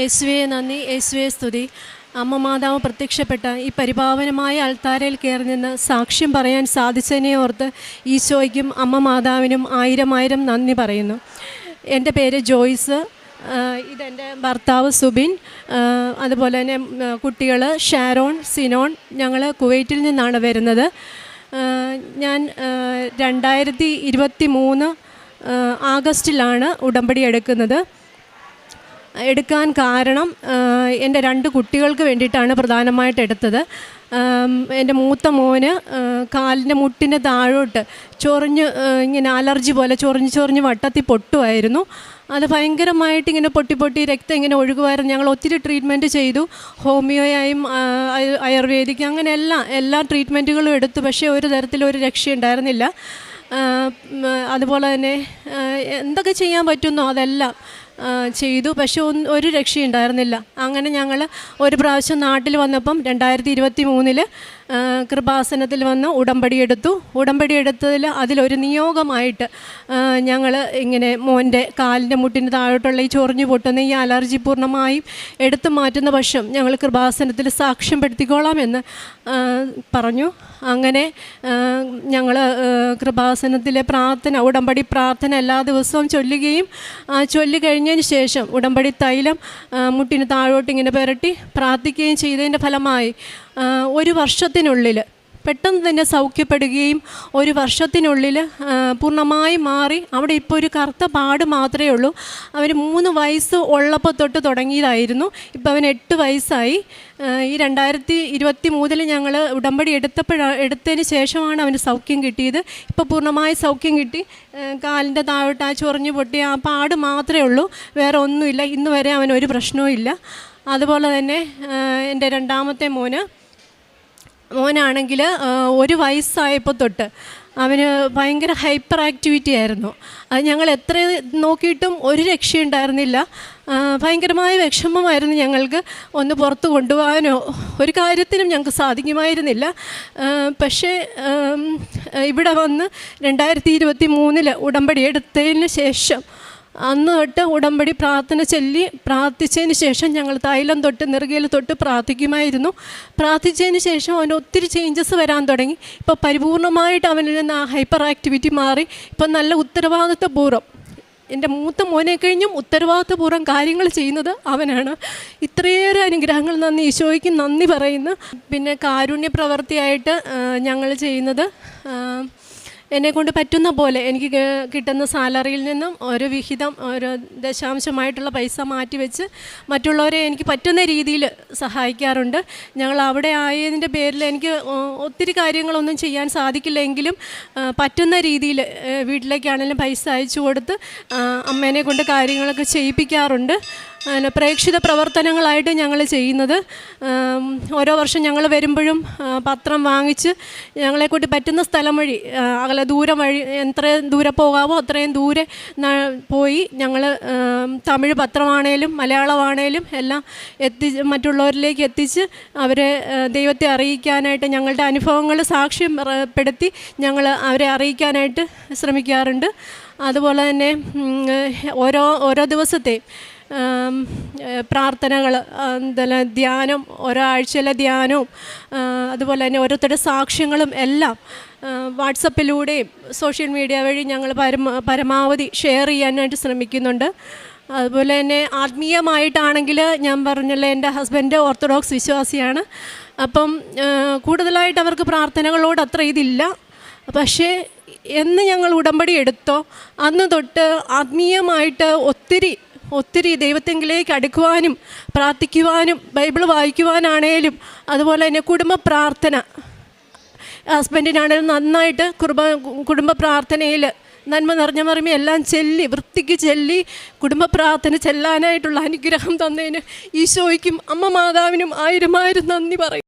യേശുവേ നന്ദി, യേശുവേ സ്തുതി. അമ്മ മാതാവ് പ്രത്യക്ഷപ്പെട്ട ഈ പരിപാവനമായ അൾത്താരയിൽ കയറി നിന്ന് സാക്ഷ്യം പറയാൻ സാധിച്ചതിനെ ഓർത്ത് ഈശോയ്ക്കും അമ്മ മാതാവിനും ആയിരം നന്ദി പറയുന്നു. എൻ്റെ പേര് ജോയ്സ്, ഇതെൻ്റെ ഭർത്താവ് സുബിൻ, അതുപോലെ തന്നെ കുട്ടികൾ ഷാരോൺ, സിനോൺ. ഞങ്ങൾ കുവൈറ്റിൽ നിന്നാണ് വരുന്നത്. ഞാൻ 2023 ആഗസ്റ്റിലാണ് ഉടമ്പടി എടുക്കാൻ കാരണം എൻ്റെ 2 കുട്ടികൾക്ക് വേണ്ടിയിട്ടാണ് പ്രധാനമായിട്ട് എടുത്തത്. എൻ്റെ മൂത്ത മോന് കാലിൻ്റെ മുട്ടിൻ്റെ താഴോട്ട് ഇങ്ങനെ അലർജി പോലെ ചൊറിഞ്ഞ് വട്ടത്തിൽ പൊട്ടുമായിരുന്നു. അത് ഭയങ്കരമായിട്ട് ഇങ്ങനെ പൊട്ടി രക്തം ഇങ്ങനെ ഒഴുകുമായിരുന്നു. ഞങ്ങൾ ഒത്തിരി ട്രീറ്റ്മെൻറ്റ് ചെയ്തു, ഹോമിയോയായും ആയുർവേദിക് അങ്ങനെ എല്ലാ ട്രീറ്റ്മെൻറ്റുകളും എടുത്തു. പക്ഷേ ഒരു തരത്തിലൊരു രക്ഷയുണ്ടായിരുന്നില്ല. അതുപോലെ തന്നെ എന്തൊക്കെ ചെയ്യാൻ പറ്റുന്നോ അതെല്ലാം ചെയ്തു, പക്ഷെ ഒരു രക്ഷയുണ്ടായിരുന്നില്ല. അങ്ങനെ ഞങ്ങൾ ഒരു പ്രാവശ്യം നാട്ടിൽ വന്നപ്പം 2023 കൃപാസനത്തിൽ വന്ന് ഉടമ്പടി എടുത്തതിൽ അതിലൊരു നിയോഗമായിട്ട് ഞങ്ങൾ ഇങ്ങനെ മോൻ്റെ കാലിൻ്റെ മുട്ടിന് താഴോട്ടുള്ള ഈ ചൊറിഞ്ഞു പൊട്ടുന്ന ഈ അലർജി പൂർണ്ണമായും എടുത്തു മാറ്റുന്ന പക്ഷം ഞങ്ങൾ കൃപാസനത്തിൽ സാക്ഷ്യപ്പെടുത്തിക്കോളാമെന്ന് പറഞ്ഞു. അങ്ങനെ ഞങ്ങൾ കൃപാസനത്തിലെ ഉടമ്പടി പ്രാർത്ഥന എല്ലാ ദിവസവും ചൊല്ലുകയും ചൊല്ലിക്കഴിഞ്ഞതിന് ശേഷം ഉടമ്പടി തൈലം മുട്ടിന് താഴോട്ട് ഇങ്ങനെ പുരട്ടി പ്രാർത്ഥിക്കുകയും ചെയ്തതിൻ്റെ ഫലമായി ഒരു വർഷത്തിനുള്ളിൽ പെട്ടെന്ന് തന്നെ സൗഖ്യപ്പെടുകയും 1 വർഷത്തിനുള്ളിൽ പൂർണ്ണമായി മാറി. അവിടെ ഇപ്പോൾ ഒരു കറുത്ത പാട് മാത്രമേ ഉള്ളൂ. അവന് 3 വയസ്സ് ഉള്ളപ്പോൾ തൊട്ട് തുടങ്ങിയതായിരുന്നു. ഇപ്പോൾ അവന് 8 വയസ്സായി. ഈ 2023 ഞങ്ങൾ ഉടമ്പടി എടുത്തതിന് ശേഷമാണ് അവന് സൗഖ്യം കിട്ടിയത്. ഇപ്പോൾ പൂർണ്ണമായി സൗഖ്യം കിട്ടി. കാലിൻ്റെ താഴോട്ട് ചൊറിഞ്ഞു പൊട്ടിയ ആ പാട് മാത്രമേ ഉള്ളൂ, വേറെ ഒന്നുമില്ല. ഇന്ന് വരെ അവനൊരു പ്രശ്നവും ഇല്ല. അതുപോലെ തന്നെ എൻ്റെ 2ാമത്തെ മോനാണെങ്കിൽ 1 വയസ്സായപ്പോൾ തൊട്ട് അവന് ഭയങ്കര ഹൈപ്പർ ആക്ടിവിറ്റി ആയിരുന്നു. അത് ഞങ്ങൾ എത്ര നോക്കിയിട്ടും ഒരു രക്ഷയുണ്ടായിരുന്നില്ല. ഭയങ്കരമായ വിഷമമായിരുന്നു. ഞങ്ങൾക്ക് ഒന്ന് പുറത്ത് കൊണ്ടുപോകാനോ ഒരു കാര്യത്തിനും ഞങ്ങൾക്ക് സാധിക്കുമായിരുന്നില്ല. പക്ഷേ ഇവിടെ വന്ന് 2023 ഉടമ്പടി എടുത്തതിന് ശേഷം അന്ന് തൊട്ട് ഉടമ്പടി പ്രാർത്ഥിച്ചതിന് ശേഷം ഞങ്ങൾ തൈലം തൊട്ട് നെറുകയിൽ തൊട്ട് പ്രാർത്ഥിക്കുമായിരുന്നു. പ്രാർത്ഥിച്ചതിന് ശേഷം അവന് ഒത്തിരി ചേഞ്ചസ് വരാൻ തുടങ്ങി. ഇപ്പോൾ പരിപൂർണമായിട്ട് അവനിൽ നിന്ന് ആ ഹൈപ്പർ ആക്ടിവിറ്റി മാറി. ഇപ്പം നല്ല ഉത്തരവാദിത്വപൂർവ്വം, എൻ്റെ മൂത്ത മോനെ കഴിഞ്ഞും ഉത്തരവാദിത്വപൂർവ്വം കാര്യങ്ങൾ ചെയ്യുന്നത് അവനാണ്. ഇത്രയേറെ അനുഗ്രഹങ്ങൾ ഈശോയ്ക്ക് നന്ദി പറയുന്നു. പിന്നെ കാരുണ്യ പ്രവൃത്തിയായിട്ട് ഞങ്ങൾ ചെയ്യുന്നത്, എന്നെക്കൊണ്ട് പറ്റുന്ന പോലെ എനിക്ക് കിട്ടുന്ന സാലറിയിൽ നിന്നും ഒരു വിഹിതം, ഒരു ദശാംശമായിട്ടുള്ള പൈസ മാറ്റിവെച്ച് മറ്റുള്ളവരെ എനിക്ക് പറ്റുന്ന രീതിയിൽ സഹായിക്കാറുണ്ട്. ഞങ്ങൾ അവിടെ ആയതിൻ്റെ പേരിൽ എനിക്ക് ഒത്തിരി കാര്യങ്ങളൊന്നും ചെയ്യാൻ സാധിക്കില്ലെങ്കിലും പറ്റുന്ന രീതിയിൽ വീട്ടിലേക്കാണെങ്കിലും പൈസ അയച്ചു കൊടുത്ത് അമ്മേനെ കൊണ്ട് കാര്യങ്ങളൊക്കെ ചെയ്യിപ്പിക്കാറുണ്ട്. പ്രേക്ഷിത പ്രവർത്തനങ്ങളായിട്ട് ഞങ്ങൾ ചെയ്യുന്നത്, ഓരോ വർഷം ഞങ്ങൾ വരുമ്പോഴും പത്രം വാങ്ങിച്ച് ഞങ്ങളെക്കൂട്ടി പറ്റുന്ന സ്ഥലം വഴി ദൂരം വഴി എത്രയും ദൂരെ പോകാമോ അത്രയും ദൂരെ പോയി ഞങ്ങൾ തമിഴ് പത്രമാണേലും മലയാളമാണേലും എല്ലാം മറ്റുള്ളവരിലേക്ക് എത്തിച്ച് അവരെ ദൈവത്തെ അറിയിക്കാനായിട്ട് ഞങ്ങളുടെ അനുഭവങ്ങൾ സാക്ഷ്യപ്പെടുത്തി ഞങ്ങൾ അവരെ അറിയിക്കാനായിട്ട് ശ്രമിക്കാറുണ്ട്. അതുപോലെ തന്നെ ഓരോ ദിവസത്തെ പ്രാർത്ഥനകൾ, ധ്യാനം, ഓരോ ആഴ്ചയിലെ ധ്യാനവും അതുപോലെ തന്നെ ഓരോരുത്തരുടെ സാക്ഷ്യങ്ങളും എല്ലാം വാട്സപ്പിലൂടെയും സോഷ്യൽ മീഡിയ വഴി ഞങ്ങൾ പരമാവധി ഷെയർ ചെയ്യാനായിട്ട് ശ്രമിക്കുന്നുണ്ട്. അതുപോലെ തന്നെ ആത്മീയമായിട്ടാണെങ്കിൽ ഞാൻ പറഞ്ഞല്ലോ, എൻ്റെ ഹസ്ബൻഡ് ഓർത്തഡോക്സ് വിശ്വാസിയാണ്. അപ്പം കൂടുതലായിട്ട് അവർക്ക് പ്രാർത്ഥനകളോട് അത്ര ഇതില്ല. പക്ഷേ എന്ന് ഞങ്ങൾ ഉടമ്പടി എടുത്തോ അന്ന് തൊട്ട് ആത്മീയമായിട്ട് ഒത്തിരി ദൈവത്തെങ്കിലേക്ക് അടുക്കുവാനും പ്രാർത്ഥിക്കുവാനും ബൈബിൾ വായിക്കുവാനാണേലും അതുപോലെ തന്നെ കുടുംബ പ്രാർത്ഥന, ഹസ്ബൻഡിനാണേലും നന്നായിട്ട് കുടുംബ പ്രാർത്ഥനയിൽ നന്മ നിറഞ്ഞ മറിമ എല്ലാം വൃത്തിക്ക് ചൊല്ലി കുടുംബ പ്രാർത്ഥന ചെല്ലാനായിട്ടുള്ള അനുഗ്രഹം തന്നതിന് ഈശോയ്ക്കും അമ്മ മാതാവിനും ആയിരം നന്ദി പറയും.